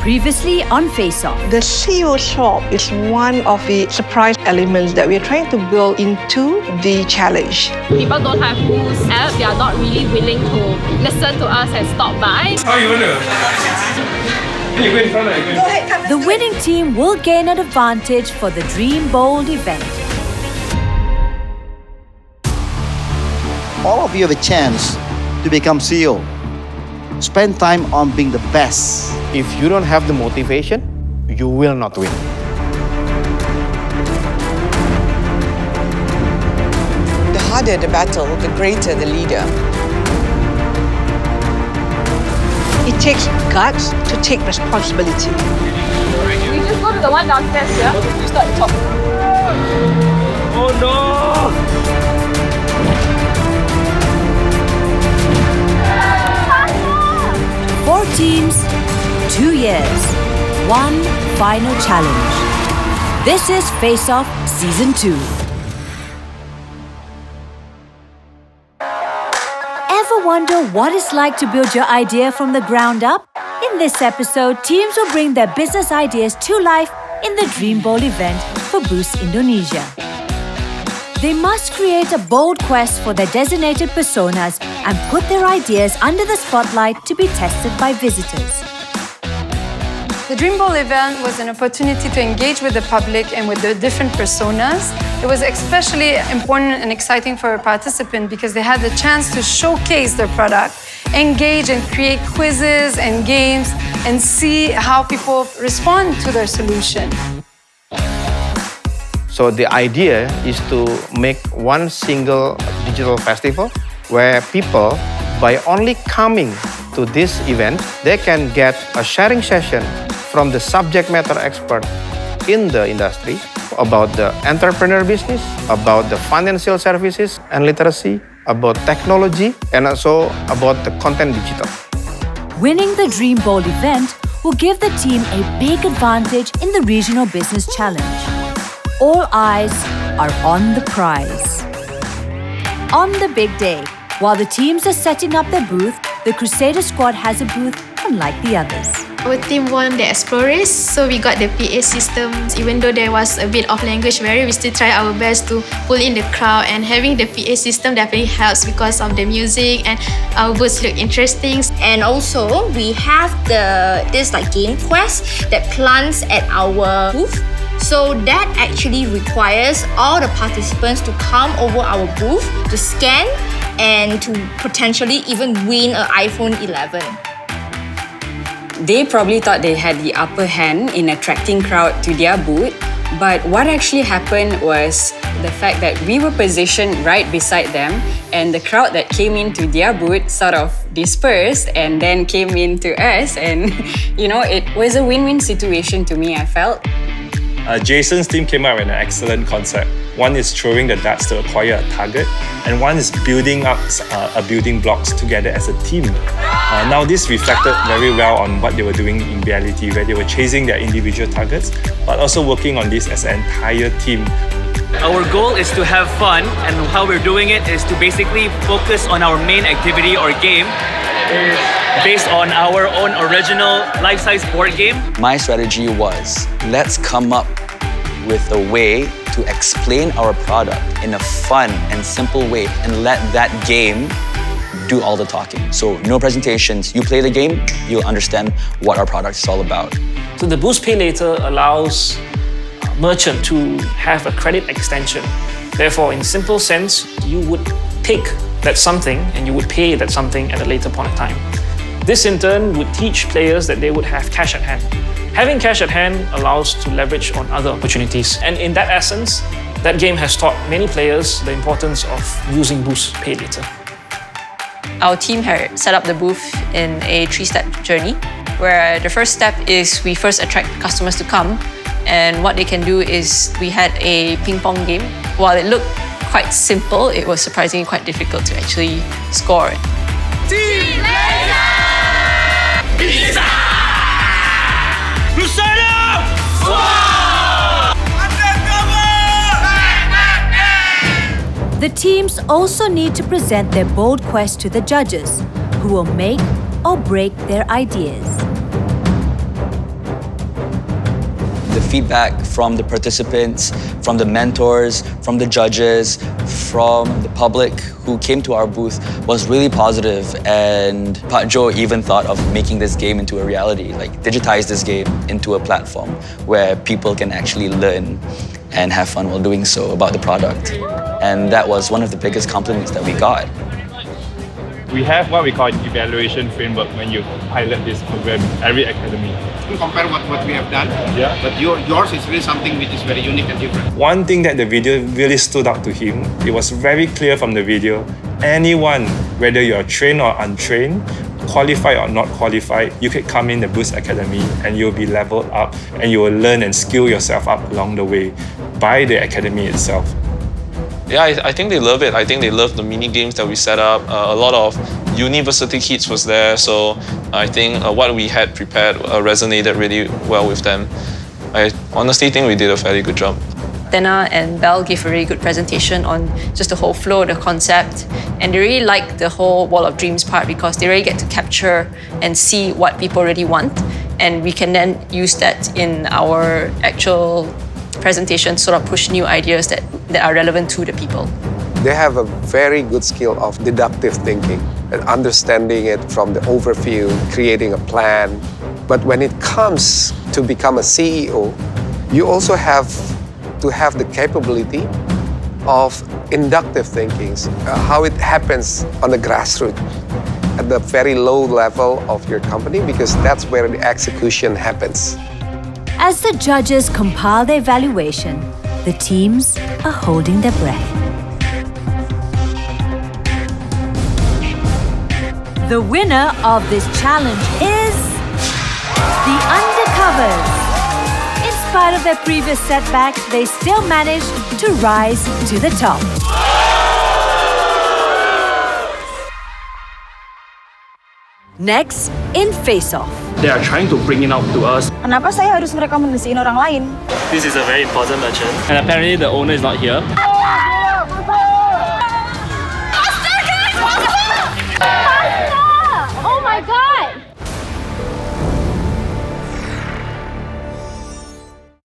Previously on FACEOFF. The CEO shop is one of the surprise elements that we're trying to build into the challenge. People don't have booths, they are not really willing to listen to us and stop by. How you wanna? You go in front, The winning team will gain an advantage for the Dream Bold event. All of you have a chance to become CEO. Spend time on being the best. If you don't have the motivation, you will not win. The harder the battle, the greater the leader. It takes guts to take responsibility. We just go to the one downstairs, yeah? We start at the top. Oh no! 4 teams, 2 years, 1 final challenge. This is FACEOFF Season 2. Ever wonder what it's like to build your idea from the ground up? In this episode, teams will bring their business ideas to life in the Dream Bold event for Boost Indonesia. They must create a bold quest for their designated personas and put their ideas under the spotlight to be tested by visitors. The Dream Bold event was an opportunity to engage with the public and with the different personas. It was especially important and exciting for a participant because they had the chance to showcase their product, engage and create quizzes and games, and see how people respond to their solution. So the idea is to make one single digital festival where people, by only coming to this event, they can get a sharing session from the subject matter expert in the industry about the entrepreneur business, about the financial services and literacy, about technology, and also about the content digital. Winning the Dream Bold event will give the team a big advantage in the Regional Business Challenge. All eyes are on the prize. On the big day, while the teams are setting up their booth, the Krusader Squad has a booth unlike the others. Our team won the AXplorace, so we got the PA systems. Even though there was a bit of language barrier, we still try our best to pull in the crowd, and having the PA system definitely helps because of the music and our booths look interesting. And also, we have this game quest that plants at our booth. So that actually requires all the participants to come over our booth to scan and to potentially even win an iPhone 11. They probably thought they had the upper hand in attracting crowd to their booth, but what actually happened was the fact that we were positioned right beside them, and the crowd that came into their booth sort of dispersed and then came into us, and it was a win-win situation to me, I felt. Jason's team came up with an excellent concept. One is throwing the darts to acquire a target, and one is building up building blocks together as a team. Now this reflected very well on what they were doing in reality, where they were chasing their individual targets, but also working on this as an entire team. Our goal is to have fun, and how we're doing it is to basically focus on our main activity or game based on our own original life-size board game. My strategy was, let's come up with a way to explain our product in a fun and simple way and let that game do all the talking. So no presentations, you play the game, you'll understand what our product is all about. So the Boost Pay Later allows a merchant to have a credit extension. Therefore, in simple sense, you would take that something and you would pay that something at a later point in time. This in turn would teach players that they would have cash at hand. Having cash at hand allows to leverage on other opportunities. And in that essence, that game has taught many players the importance of using Boost Pay Later. Our team had set up the booth in a 3-step journey, where the first step is we first attract customers to come. And what they can do is we had a ping pong game. While it looked quite simple, it was surprisingly quite difficult to actually score it. Team Pizza! Krusader Squad! The teams also need to present their bold quest to the judges, who will make or break their ideas. feedback from the participants, from the mentors, from the judges, from the public who came to our booth was really positive. And Pak Jo even thought of making this game into a reality, like digitize this game into a platform where people can actually learn and have fun while doing so about the product. And that was one of the biggest compliments that we got. We have what we call an evaluation framework when you pilot this program in every academy. Compare what we have done, but yours is really something which is very unique and different. One thing that the video really stood out to him, it was very clear from the video, anyone, whether you're trained or untrained, qualified or not qualified, you could come in the Boost Academy and you'll be leveled up and you will learn and skill yourself up along the way by the academy itself. Yeah, I think they love it. I think they love the mini games that we set up. A lot of university kids was there, so I think what we had prepared resonated really well with them. I honestly think we did a fairly good job. Dana and Belle gave a really good presentation on just the whole flow, the concept, and they really liked the whole Wall of Dreams part because they really get to capture and see what people really want, and we can then use that in our actual presentation, sort of push new ideas that are relevant to the people. They have a very good skill of deductive thinking and understanding it from the overview, creating a plan. But when it comes to become a CEO, you also have to have the capability of inductive thinking, how it happens on the grassroots, at the very low level of your company, because that's where the execution happens. As the judges compile their evaluation, the teams are holding their breath. The winner of this challenge is the Undercovers. In spite of their previous setbacks, they still managed to rise to the top. Next, in FACEOFF. They are trying to bring it out to us. Kenapa saya harus merekomendasiin orang lain? This is a very important merchant, and apparently the owner is not here.